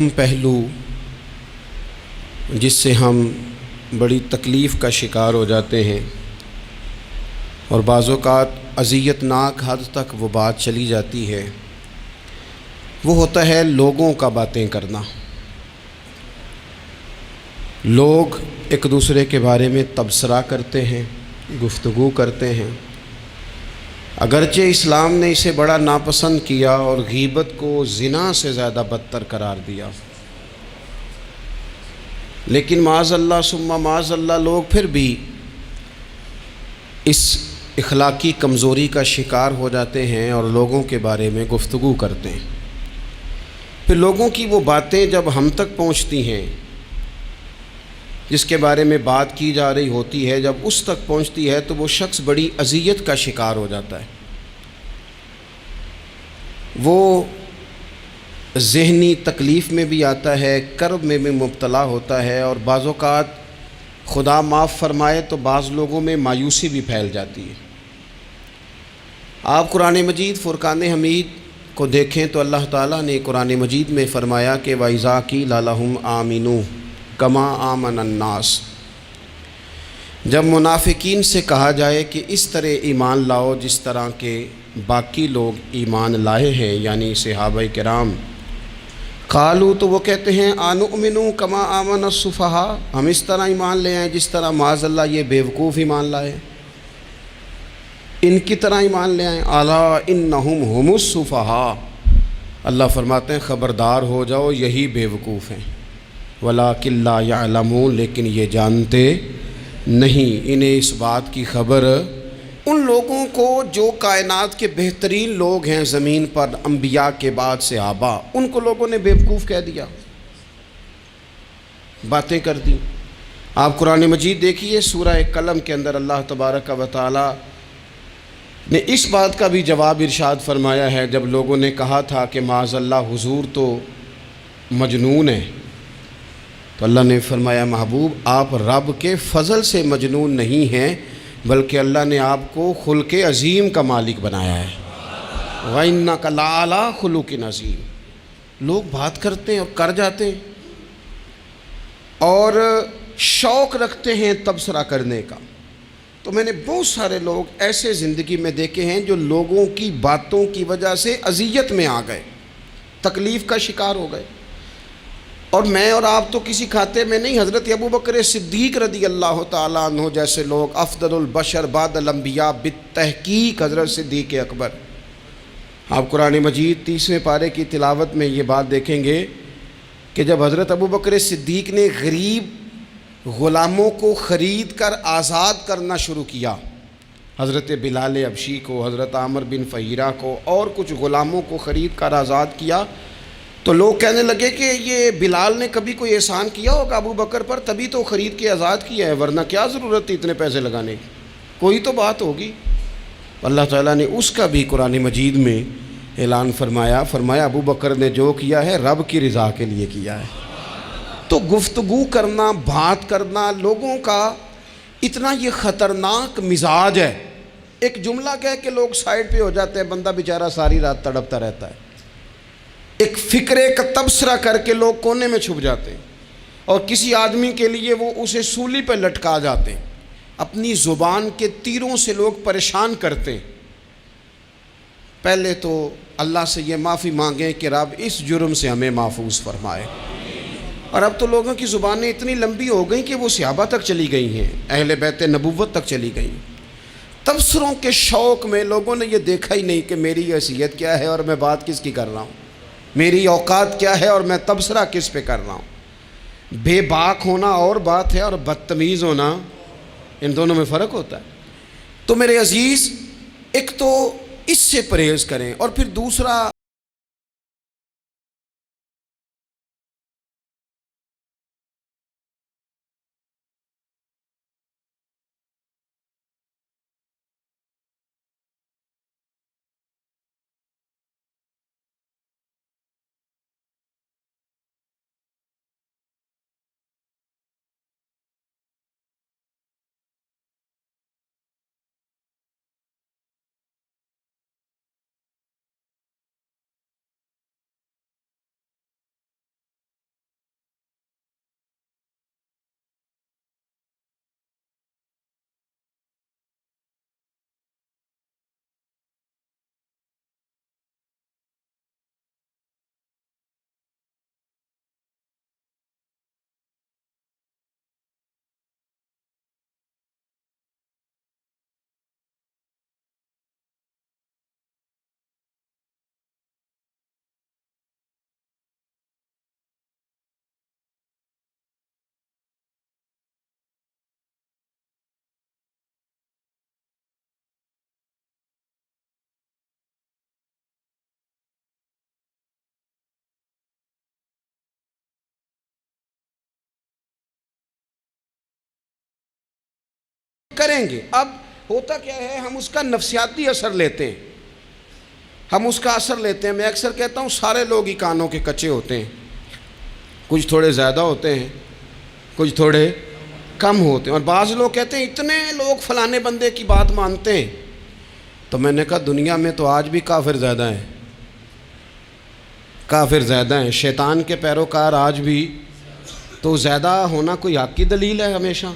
پہلو جس سے ہم بڑی تکلیف کا شکار ہو جاتے ہیں اور بعض اوقات اذیت ناک حد تک وہ بات چلی جاتی ہے، وہ ہوتا ہے لوگوں کا باتیں کرنا۔ لوگ ایک دوسرے کے بارے میں تبصرہ کرتے ہیں، گفتگو کرتے ہیں۔ اگرچہ اسلام نے اسے بڑا ناپسند کیا اور غیبت کو زنا سے زیادہ بدتر قرار دیا، لیکن معاذ اللہ ثم معاذ اللہ لوگ پھر بھی اس اخلاقی کمزوری کا شکار ہو جاتے ہیں اور لوگوں کے بارے میں گفتگو کرتے ہیں۔ پھر لوگوں کی وہ باتیں جب ہم تک پہنچتی ہیں، جس کے بارے میں بات کی جا رہی ہوتی ہے، جب اس تک پہنچتی ہے تو وہ شخص بڑی اذیت کا شکار ہو جاتا ہے۔ وہ ذہنی تکلیف میں بھی آتا ہے، کرب میں بھی مبتلا ہوتا ہے، اور بعض اوقات خدا معاف فرمائے تو بعض لوگوں میں مایوسی بھی پھیل جاتی ہے۔ آپ قرآن مجید فرقان حمید کو دیکھیں تو اللہ تعالیٰ نے قرآن مجید میں فرمایا کہ وَإِذَا قِيلَ لَهُمْ آمِنُوا كَمَا آمَنَ النَّاسُ، جب منافقین سے کہا جائے کہ اس طرح ایمان لاؤ جس طرح کے باقی لوگ ایمان لائے ہیں، یعنی صحابہ کرام، قالوا تو وہ کہتے ہیں انؤمن کما آمن السفہاء، ہم اس طرح ایمان لے آئیں جس طرح معاذ اللہ یہ بیوقوف ایمان لائے، ان کی طرح ایمان لے آئیں۔ الا انہم هم السفہاء، اللہ فرماتے ہیں خبردار ہو جاؤ یہی بیوقوف ہیں، ولکن لا یعلمون، لیکن یہ جانتے نہیں، انہیں اس بات کی خبر ان لوگوں کو جو کائنات کے بہترین لوگ ہیں زمین پر، انبیاء کے بعد صحابہ، ان کو لوگوں نے بیوقوف کہہ دیا، باتیں کر دی۔ آپ قرآن مجید دیکھیے سورہ قلم کے اندر اللہ تبارک و تعالی نے اس بات کا بھی جواب ارشاد فرمایا ہے، جب لوگوں نے کہا تھا کہ معاذ اللہ حضور تو مجنون ہے، تو اللہ نے فرمایا محبوب آپ رب کے فضل سے مجنون نہیں ہیں، بلکہ اللہ نے آپ کو خلق عظیم کا مالک بنایا ہے۔ وَإِنَّكَ لَعَلَىٰ خُلُقٍ عَظِيمٍ، لوگ بات کرتے ہیں اور کر جاتے ہیں اور شوق رکھتے ہیں تبصرہ کرنے کا۔ تو میں نے بہت سارے لوگ ایسے زندگی میں دیکھے ہیں جو لوگوں کی باتوں کی وجہ سے اذیت میں آ گئے، تکلیف کا شکار ہو گئے، اور میں اور آپ تو کسی کھاتے میں نہیں۔ حضرت ابوبکر صدیق رضی اللہ تعالیٰ عنہ جیسے لوگ، افضل البشر بعد الانبیاء بالتحقیق حضرت صدیق اکبر، آپ قرآن مجید 30ویں پارے کی تلاوت میں یہ بات دیکھیں گے کہ جب حضرت ابوبکر صدیق نے غریب غلاموں کو خرید کر آزاد کرنا شروع کیا، حضرت بلال حبشی کو، حضرت عامر بن فہیرہ کو اور کچھ غلاموں کو خرید کر آزاد کیا، تو لوگ کہنے لگے کہ یہ بلال نے کبھی کوئی احسان کیا ہوگا ابو بکر پر، تبھی تو خرید کے آزاد کیا ہے، ورنہ کیا ضرورت تھی اتنے پیسے لگانے کی، کوئی تو بات ہوگی۔ اللہ تعالیٰ نے اس کا بھی قرآن مجید میں اعلان فرمایا ابو بکر نے جو کیا ہے رب کی رضا کے لیے کیا ہے۔ تو گفتگو کرنا، بات کرنا، لوگوں کا اتنا یہ خطرناک مزاج ہے، ایک جملہ کہہ کے لوگ سائڈ پہ ہو جاتے ہیں، بندہ بیچارہ ساری رات تڑپتا رہتا ہے، ایک فکرے کا تبصرہ کر کے لوگ کونے میں چھپ جاتے ہیں، اور کسی آدمی کے لیے وہ اسے سولی پہ لٹکا جاتے ہیں، اپنی زبان کے تیروں سے لوگ پریشان کرتے ہیں۔ پہلے تو اللہ سے یہ معافی مانگیں کہ رب اس جرم سے ہمیں محفوظ فرمائے۔ اور اب تو لوگوں کی زبانیں اتنی لمبی ہو گئیں کہ وہ صحابہ تک چلی گئی ہیں، اہل بیت نبوت تک چلی گئی ہیں۔ تبصروں کے شوق میں لوگوں نے یہ دیکھا ہی نہیں کہ میری حیثیت کیا ہے اور میں بات کس کی کر رہا ہوں، میری اوقات کیا ہے اور میں تبصرہ کس پہ کر رہا ہوں۔ بے باک ہونا اور بات ہے اور بدتمیز ہونا، ان دونوں میں فرق ہوتا ہے۔ تو میرے عزیز، ایک تو اس سے پرہیز کریں، اور پھر دوسرا کریں گے۔ اب ہوتا کیا ہے، ہم اس کا نفسیاتی اثر لیتے ہیں، ہم اس کا اثر لیتے ہیں۔ میں اکثر کہتا ہوں سارے لوگ ہی کانوں کے کچے ہوتے ہیں، کچھ تھوڑے زیادہ ہوتے ہیں، کچھ تھوڑے کم ہوتے ہیں، اور بعض لوگ کہتے ہیں اتنے لوگ فلانے بندے کی بات مانتے ہیں۔ تو میں نے کہا دنیا میں تو آج بھی کافر زیادہ ہیں، کافر زیادہ ہیں، شیطان کے پیروکار آج بھی۔ تو زیادہ ہونا کوئی حق کی دلیل ہے ہمیشہ؟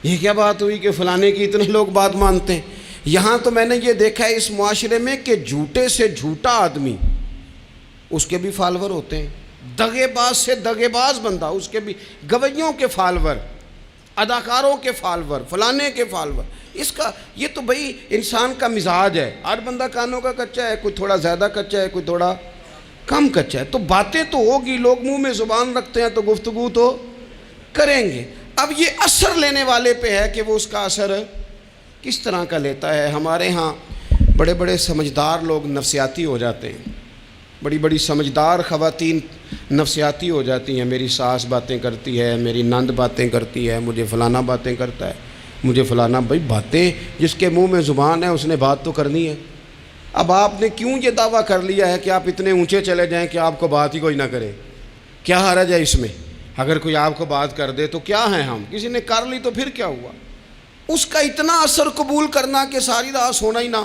یہ کیا بات ہوئی کہ فلانے کی اتنے لوگ بات مانتے ہیں؟ یہاں تو میں نے یہ دیکھا ہے اس معاشرے میں کہ جھوٹے سے جھوٹا آدمی، اس کے بھی فالوور ہوتے ہیں، دغے باز سے دغے باز بندہ، اس کے بھی گویوں کے فالوور، اداکاروں کے فالوور، فلانے کے فالوور۔ اس کا یہ تو بھئی انسان کا مزاج ہے، ہر بندہ کانوں کا کچا ہے، کوئی تھوڑا زیادہ کچا ہے، کوئی تھوڑا کم کچا ہے۔ تو باتیں تو ہوگی، لوگ منہ میں زبان رکھتے ہیں تو گفتگو تو کریں گے۔ اب یہ اثر لینے والے پہ ہے کہ وہ اس کا اثر کس طرح کا لیتا ہے۔ ہمارے ہاں بڑے بڑے سمجھدار لوگ نفسیاتی ہو جاتے ہیں، بڑی بڑی سمجھدار خواتین نفسیاتی ہو جاتی ہیں، میری ساس باتیں کرتی ہے، میری نند باتیں کرتی ہے، مجھے فلانا باتیں کرتا ہے، مجھے فلانا۔ بھائی باتیں، جس کے منہ میں زبان ہے اس نے بات تو کرنی ہے۔ اب آپ نے کیوں یہ دعویٰ کر لیا ہے کہ آپ اتنے اونچے چلے جائیں کہ آپ کو بات ہی کوئی نہ کرے؟ کیا حرج ہے اس میں؟ اگر کوئی آپ کو بات کر دے تو کیا ہیں ہم؟ کسی نے کر لی تو پھر کیا ہوا؟ اس کا اتنا اثر قبول کرنا کہ ساری رات سونا ہی نہ،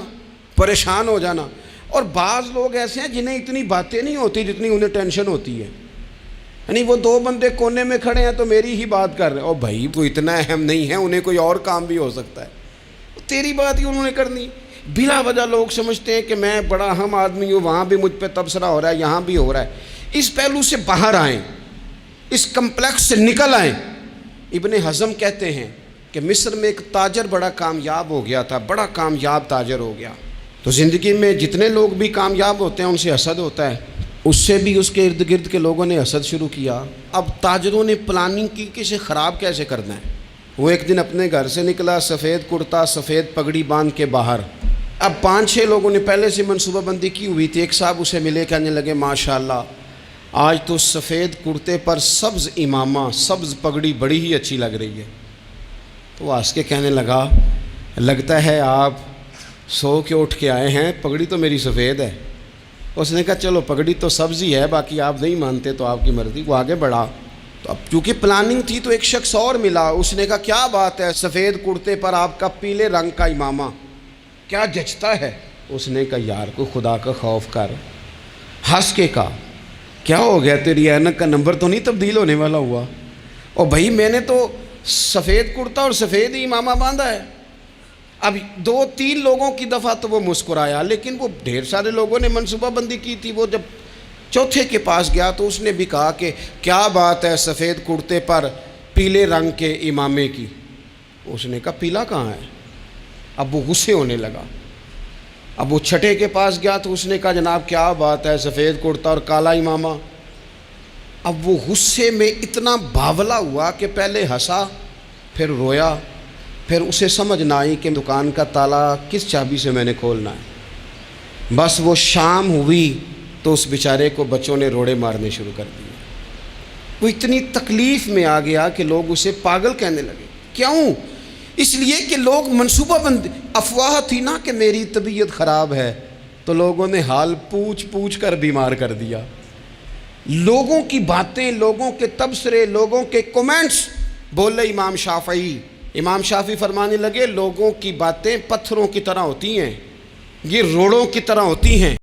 پریشان ہو جانا۔ اور بعض لوگ ایسے ہیں جنہیں اتنی باتیں نہیں ہوتی جتنی انہیں ٹینشن ہوتی ہے، یعنی وہ دو بندے کونے میں کھڑے ہیں تو میری ہی بات کر رہے ہیں، اور بھائی وہ اتنا اہم نہیں ہے، انہیں کوئی اور کام بھی ہو سکتا ہے، تیری بات ہی انہوں نے کرنی۔ بلا وجہ لوگ سمجھتے ہیں کہ میں بڑا اہم آدمی ہوں، وہاں بھی مجھ پہ تبصرہ ہو رہا ہے، یہاں بھی ہو رہا ہے۔ اس پہلو سے باہر آئیں، اس کمپلیکس سے نکل آئیں۔ ابن حزم کہتے ہیں کہ مصر میں ایک تاجر بڑا کامیاب ہو گیا تھا، بڑا کامیاب تاجر ہو گیا۔ تو زندگی میں جتنے لوگ بھی کامیاب ہوتے ہیں ان سے حسد ہوتا ہے، اس سے بھی اس کے ارد گرد کے لوگوں نے حسد شروع کیا۔ اب تاجروں نے پلاننگ کی کہ اسے خراب کیسے کرنا ہے۔ وہ ایک دن اپنے گھر سے نکلا، سفید کرتا سفید پگڑی باندھ کے باہر۔ اب 5-6 لوگوں نے پہلے سے منصوبہ بندی کی ہوئی تھی۔ ایک صاحب اسے ملے، کہنے لگے ماشاءاللہ آج تو سفید کرتے پر سبز امامہ، سبز پگڑی بڑی ہی اچھی لگ رہی ہے۔ تو وہ ہنس کے کہنے لگا لگتا ہے آپ سو کے اٹھ کے آئے ہیں، پگڑی تو میری سفید ہے۔ اس نے کہا چلو پگڑی تو سبز ہی ہے، باقی آپ نہیں مانتے تو آپ کی مرضی۔ وہ آگے بڑھا، تو اب چونکہ پلاننگ تھی تو ایک شخص اور ملا، اس نے کہا کیا بات ہے، سفید کرتے پر آپ کا پیلے رنگ کا امامہ کیا جچتا ہے؟ اس نے کہا یار کو خدا کا خوف کر۔ ہنس کے کہا کیا ہو گیا، تیری اینک کا نمبر تو نہیں تبدیل ہونے والا ہوا؟ اور بھائی میں نے تو سفید کرتا اور سفید ہی امامہ باندھا ہے۔ اب 2-3 لوگوں کی دفعہ تو وہ مسکرایا، لیکن وہ ڈھیر سارے لوگوں نے منصوبہ بندی کی تھی۔ وہ جب چوتھے کے پاس گیا تو اس نے بھی کہا کہ کیا بات ہے سفید کرتے پر پیلے رنگ کے امامے کی؟ اس نے کہا پیلا کہاں ہے؟ اب وہ غصے ہونے لگا۔ اب وہ چھٹے کے پاس گیا تو اس نے کہا جناب کیا بات ہے سفید کرتا اور کالا امامہ؟ اب وہ غصے میں اتنا باولا ہوا کہ پہلے ہنسا پھر رویا، پھر اسے سمجھ نہ آئی کہ دکان کا تالا کس چابی سے میں نے کھولنا ہے۔ بس وہ شام ہوئی تو اس بیچارے کو بچوں نے روڑے مارنے شروع کر دیے۔ وہ اتنی تکلیف میں آ گیا کہ لوگ اسے پاگل کہنے لگے۔ کیوں؟ اس لیے کہ لوگ منصوبہ بندی، افواہ تھی نا کہ میری طبیعت خراب ہے، تو لوگوں نے حال پوچھ پوچھ کر بیمار کر دیا۔ لوگوں کی باتیں، لوگوں کے تبصرے، لوگوں کے کومنٹس بولے امام شافعی۔ امام شافعی فرمانے لگے لوگوں کی باتیں پتھروں کی طرح ہوتی ہیں، یہ روڑوں کی طرح ہوتی ہیں۔